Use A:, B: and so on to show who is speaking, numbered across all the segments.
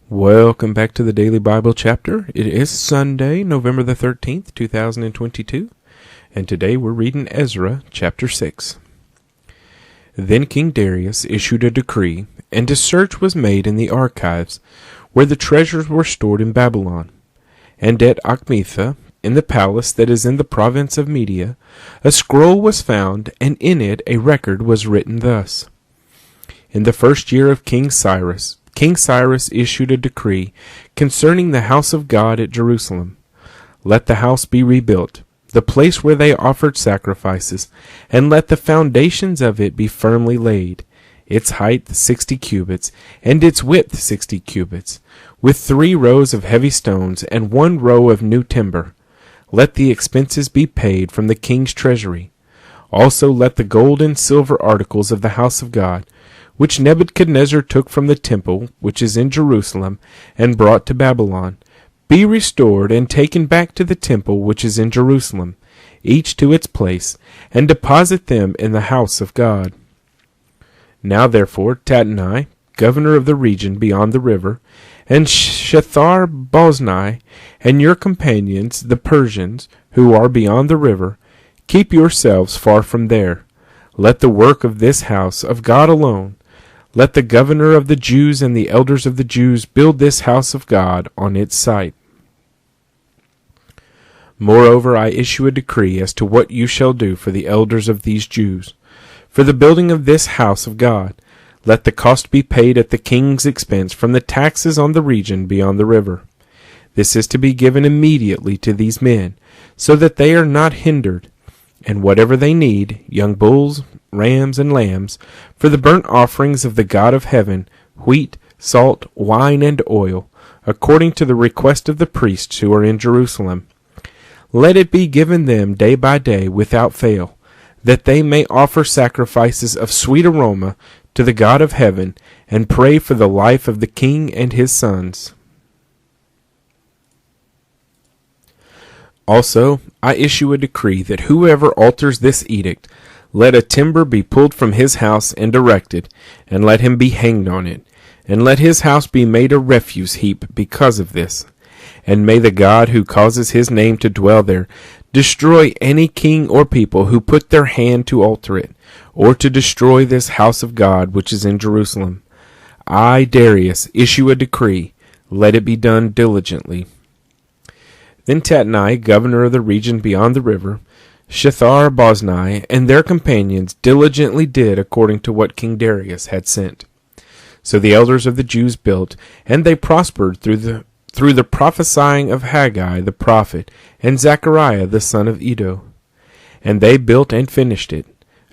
A: Welcome back to the Daily Bible Chapter. It is Sunday, November the 13th, 2022, and today we're reading Ezra chapter 6. Then King Darius issued a decree, and a search was made in the archives, where the treasures were stored in Babylon. And at Achmetha, in the palace that is in the province of Media, a scroll was found, and in it a record was written thus. In the first year of King Cyrus issued a decree concerning the house of God at Jerusalem. Let the house be rebuilt, the place where they offered sacrifices, and let the foundations of it be firmly laid, its height 60 cubits, and its width 60 cubits, with 3 rows of heavy stones and 1 row of new timber. Let the expenses be paid from the king's treasury. Also let the gold and silver articles of the house of God, which Nebuchadnezzar took from the temple which is in Jerusalem and brought to Babylon, be restored and taken back to the temple which is in Jerusalem, each to its place, and deposit them in the house of God. Now therefore Tatnai, governor of the region beyond the river, and Shethar-boznai, and your companions the Persians, who are beyond the river, keep yourselves far from there. Let the work of this house of God alone. Let the governor of the Jews and the elders of the Jews build this house of God on its site. Moreover, I issue a decree as to what you shall do for the elders of these Jews. For the building of this house of God, let the cost be paid at the king's expense from the taxes on the region beyond the river. This is to be given immediately to these men, so that they are not hindered. And whatever they need, young bulls, rams, and lambs, for the burnt offerings of the God of heaven, wheat, salt, wine, and oil, according to the request of the priests who are in Jerusalem. Let it be given them day by day without fail, that they may offer sacrifices of sweet aroma to the God of heaven, and pray for the life of the king and his sons. Also, I issue a decree that whoever alters this edict, let a timber be pulled from his house and erected, and let him be hanged on it, and let his house be made a refuse heap because of this. And may the God who causes his name to dwell there destroy any king or people who put their hand to alter it, or to destroy this house of God which is in Jerusalem. I, Darius, issue a decree, let it be done diligently. Then Tatnai, governor of the region beyond the river, Shethar-boznai, and their companions diligently did according to what King Darius had sent. So the elders of the Jews built, and they prospered through the prophesying of Haggai the prophet, and Zechariah the son of Iddo. And they built and finished it,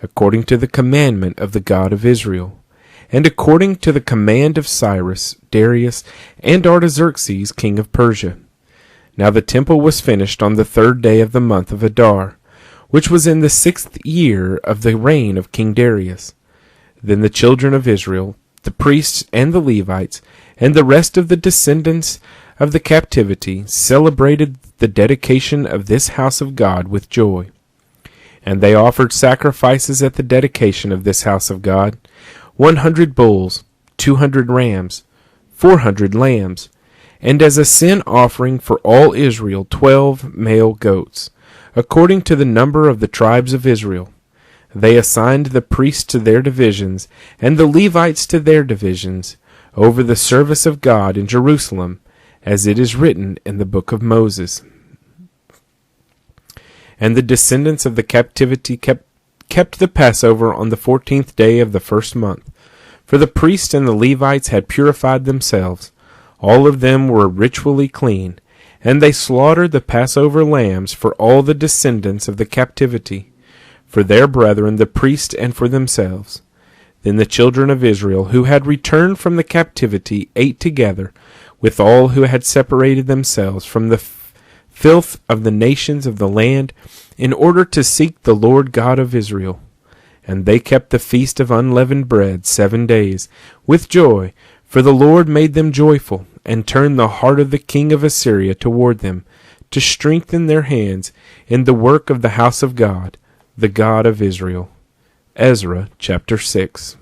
A: according to the commandment of the God of Israel, and according to the command of Cyrus, Darius, and Artaxerxes king of Persia. Now the temple was finished on the 3rd day of the month of Adar, which was in the 6th year of the reign of King Darius. Then the children of Israel, the priests and the Levites, and the rest of the descendants of the captivity celebrated the dedication of this house of God with joy. And they offered sacrifices at the dedication of this house of God, 100 bulls, 200 rams, 400 lambs, and as a sin offering for all Israel 12 male goats, according to the number of the tribes of Israel. They assigned the priests to their divisions, and the Levites to their divisions, over the service of God in Jerusalem, as it is written in the book of Moses. And the descendants of the captivity kept the Passover on the 14th day of the 1st month, for the priests and the Levites had purified themselves. All of them were ritually clean, and they slaughtered the Passover lambs for all the descendants of the captivity, for their brethren the priests and for themselves. Then the children of Israel who had returned from the captivity ate together with all who had separated themselves from the filth of the nations of the land, in order to seek the Lord God of Israel. And they kept the feast of unleavened bread 7 days, with joy, for the Lord made them joyful, and turned the heart of the king of Assyria toward them, to strengthen their hands in the work of the house of God, the God of Israel. Ezra chapter 6.